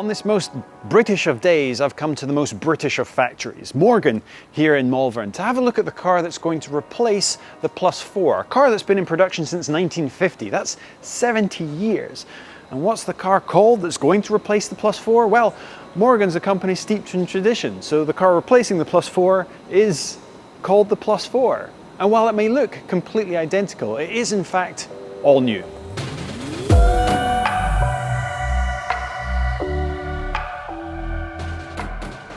On this most British of days, I've come to the most British of factories, Morgan, here in Malvern, to have a look at the car that's going to replace the Plus 4, a car that's been in production since 1950. That's 70 years. And what's the car called that's going to replace the Plus 4? Well, Morgan's a company steeped in tradition, so the car replacing the Plus 4 is called the Plus 4. And while it may look completely identical, it is in fact all new.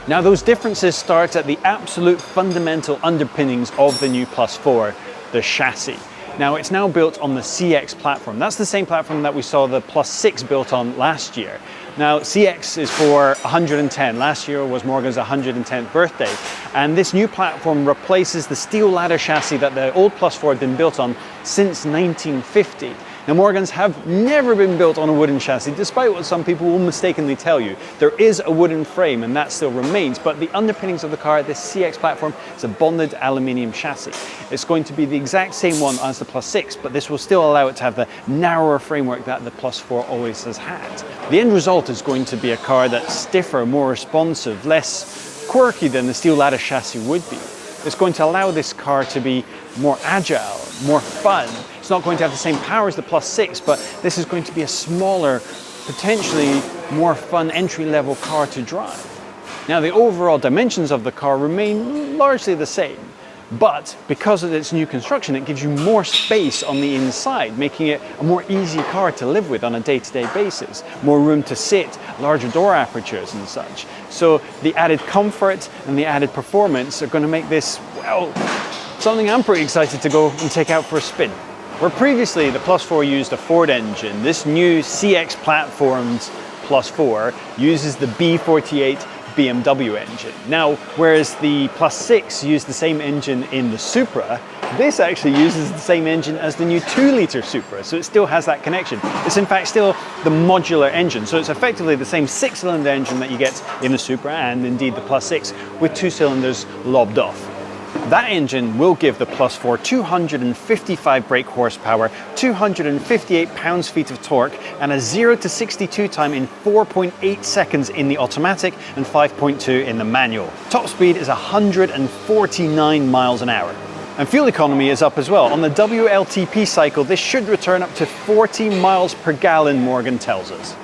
Now those differences start at the absolute fundamental underpinnings of the new Plus 4, the chassis. Now it's now built on the CX platform. That's the same platform that we saw the Plus 6 built on last year. Now CX is for 110. Last year was Morgan's 110th birthday. And this new platform replaces the steel ladder chassis that the old Plus 4 had been built on since 1950. Now Morgans have never been built on a wooden chassis, despite what some people will mistakenly tell you. There is a wooden frame and that still remains, but the underpinnings of the car, this CX platform, is a bonded aluminium chassis. It's going to be the exact same one as the Plus 6, but this will still allow it to have the narrower framework that the Plus 4 always has had. The end result is going to be a car that's stiffer, more responsive, less quirky than the steel ladder chassis would be. It's going to allow this car to be more agile, more fun. It's not going to have the same power as the Plus 6, but this is going to be a smaller, potentially more fun entry-level car to drive. Now the overall dimensions of the car remain largely the same, but because of its new construction, it gives you more space on the inside, making it a more easy car to live with on a day-to-day basis. More room to sit, larger door apertures and such. So the added comfort and the added performance are going to make this, well, something I'm pretty excited to go and take out for a spin. Where previously the Plus 4 used a Ford engine, this new CX platform's Plus 4 uses the B48 Bmw engine. Now, whereas the Plus 6 used the same engine in the Supra, this actually uses the same engine as the new 2-litre Supra, so it still has that connection. It's in fact still the modular engine, so it's effectively the same 6-cylinder engine that you get in the Supra and indeed the Plus 6 with 2 cylinders lobbed off. That engine will give the Plus 4 255 brake horsepower, 258 pounds-feet of torque, and a 0 to 62 time in 4.8 seconds in the automatic and 5.2 in the manual. Top speed is 149 miles an hour. And fuel economy is up as well. On the WLTP cycle, this should return up to 40 miles per gallon, Morgan tells us.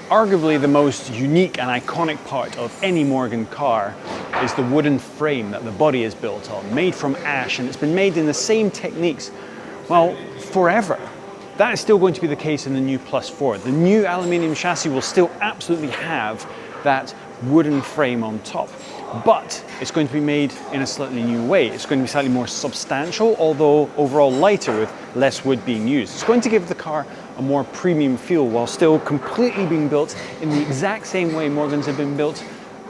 Arguably the most unique and iconic part of any Morgan car is the wooden frame that the body is built on, made from ash, and it's been made in the same techniques, well, forever. That is still going to be the case in the new Plus 4. The new aluminium chassis will still absolutely have that wooden frame on top, but it's going to be made in a slightly new way. It's going to be slightly more substantial, although overall lighter with less wood being used. It's going to give the car a more premium feel while still completely being built in the exact same way Morgans have been built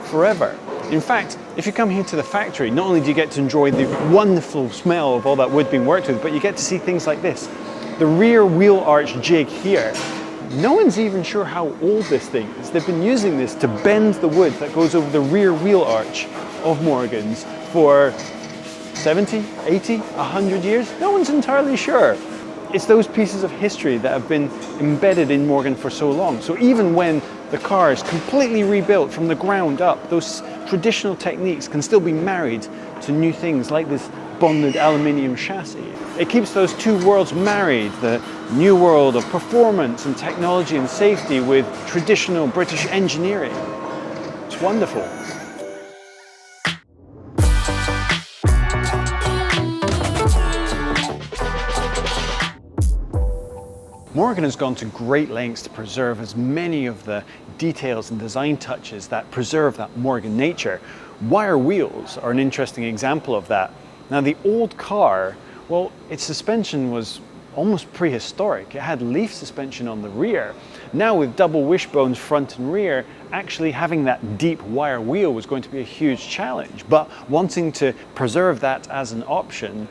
forever. In fact, if you come here to the factory, not only do you get to enjoy the wonderful smell of all that wood being worked with, but you get to see things like this. The rear wheel arch jig here. No one's even sure how old this thing is. They've been using this to bend the wood that goes over the rear wheel arch of Morgans for 70, 80, 100 years? No one's entirely sure. It's those pieces of history that have been embedded in Morgan for so long. So even when the car is completely rebuilt from the ground up, those traditional techniques can still be married to new things like this bonded aluminium chassis. It keeps those two worlds married, the new world of performance and technology and safety with traditional British engineering. It's wonderful. Morgan has gone to great lengths to preserve as many of the details and design touches that preserve that Morgan nature. Wire wheels are an interesting example of that. Now the old car, well, its suspension was almost prehistoric. It had leaf suspension on the rear. Now with double wishbones front and rear, actually having that deep wire wheel was going to be a huge challenge. But wanting to preserve that as an option,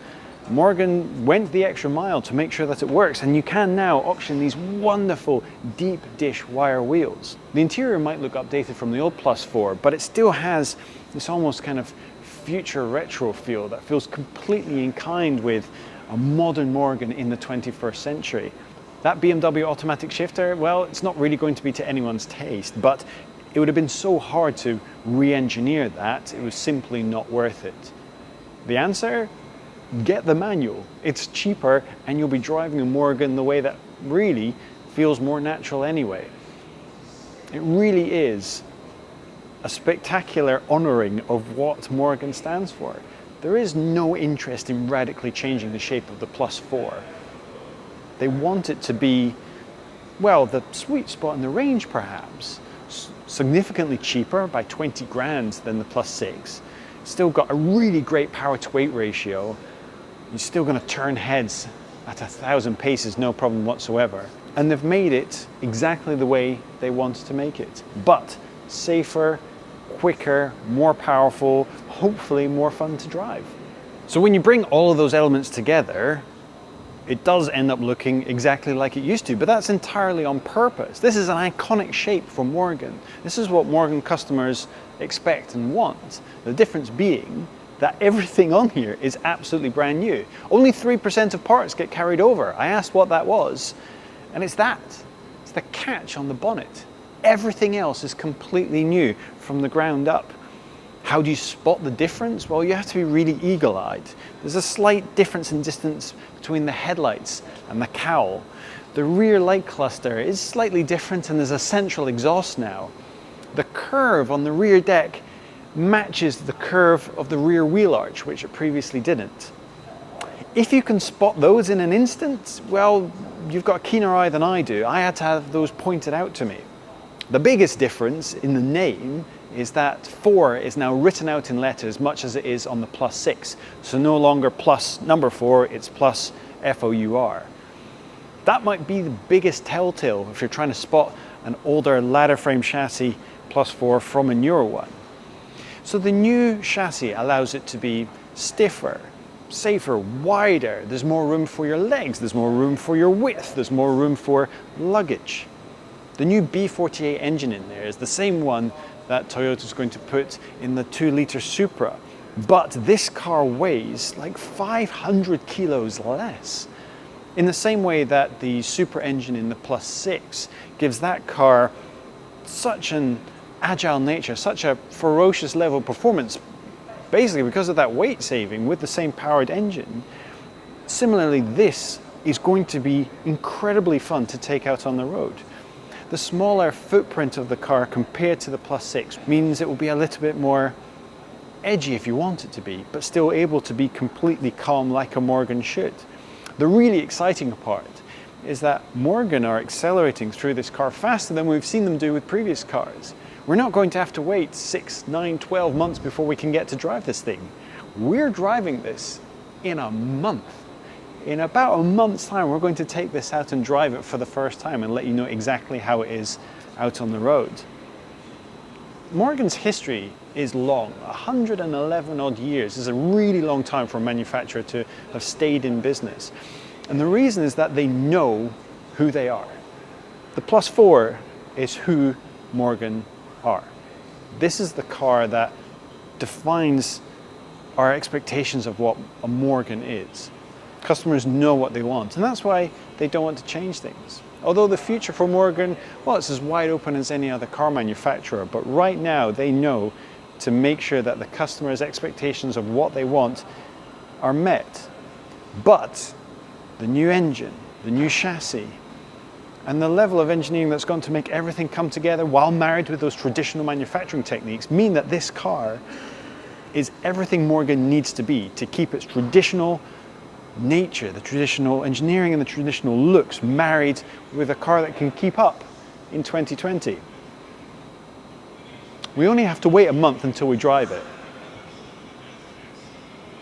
Morgan went the extra mile to make sure that it works, and you can now option these wonderful deep dish wire wheels. The interior might look updated from the old Plus 4, but it still has this almost kind of future retro feel that feels completely in kind with a modern Morgan in the 21st century. That BMW Automatic Shifter, well, it's not really going to be to anyone's taste, but it would have been so hard to re-engineer that, it was simply not worth it. The answer? Get the manual. It's cheaper and you'll be driving a Morgan the way that really feels more natural anyway. It really is a spectacular honouring of what Morgan stands for. There is no interest in radically changing the shape of the Plus 4. They want it to be, well, the sweet spot in the range perhaps. Significantly cheaper by 20 grand than the Plus 6. Still got a really great power to weight ratio. You're still going to turn heads at 1,000 paces, no problem whatsoever. And they've made it exactly the way they wanted to make it. But safer, quicker, more powerful, hopefully more fun to drive. So when you bring all of those elements together, it does end up looking exactly like it used to, but that's entirely on purpose. This is an iconic shape for Morgan. This is what Morgan customers expect and want. The difference being that everything on here is absolutely brand new. Only 3% of parts get carried over. I asked what that was, and it's that. It's the catch on the bonnet. Everything else is completely new from the ground up. How do you spot the difference? Well, you have to be really eagle-eyed. There's a slight difference in distance between the headlights and the cowl. The rear light cluster is slightly different and there's a central exhaust now. The curve on the rear deck matches the curve of the rear wheel arch, which it previously didn't. If you can spot those in an instant, well, you've got a keener eye than I do. I had to have those pointed out to me. The biggest difference in the name is that 4 is now written out in letters much as it is on the Plus 6. So no longer plus number 4, it's plus FOUR. That might be the biggest telltale if you're trying to spot an older ladder frame chassis Plus 4 from a newer one. So the new chassis allows it to be stiffer, safer, wider. There's more room for your legs, there's more room for your width, there's more room for luggage. The new B48 engine in there is the same one that Toyota's going to put in the 2-litre Supra. But this car weighs like 500 kilos less. In the same way that the Supra engine in the Plus 6 gives that car such an agile nature, such a ferocious level of performance, basically because of that weight saving with the same powered engine. Similarly, this is going to be incredibly fun to take out on the road. The smaller footprint of the car compared to the Plus 6 means it will be a little bit more edgy if you want it to be, but still able to be completely calm like a Morgan should. The really exciting part is that Morgan are accelerating through this car faster than we've seen them do with previous cars. We're not going to have to wait 6, 9, 12 months before we can get to drive this thing. We're driving this in a month. In about a month's time, we're going to take this out and drive it for the first time and let you know exactly how it is out on the road. Morgan's history is long, 111 odd years. Is a really long time for a manufacturer to have stayed in business. And the reason is that they know who they are. The Plus 4 is who Morgan are. This is the car that defines our expectations of what a Morgan is. Customers know what they want, and that's why they don't want to change things. Although the future for Morgan, well, it's as wide open as any other car manufacturer, but right now they know to make sure that the customer's expectations of what they want are met. But the new engine, the new chassis, and the level of engineering that's going to make everything come together while married with those traditional manufacturing techniques mean that this car is everything Morgan needs to be to keep its traditional nature, the traditional engineering and the traditional looks married with a car that can keep up in 2020. We only have to wait a month until we drive it.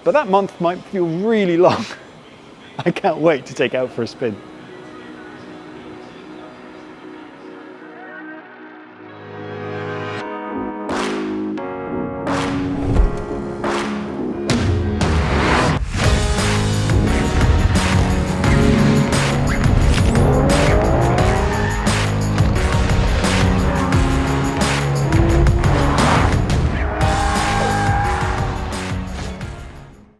But that month might feel really long. I can't wait to take it out for a spin.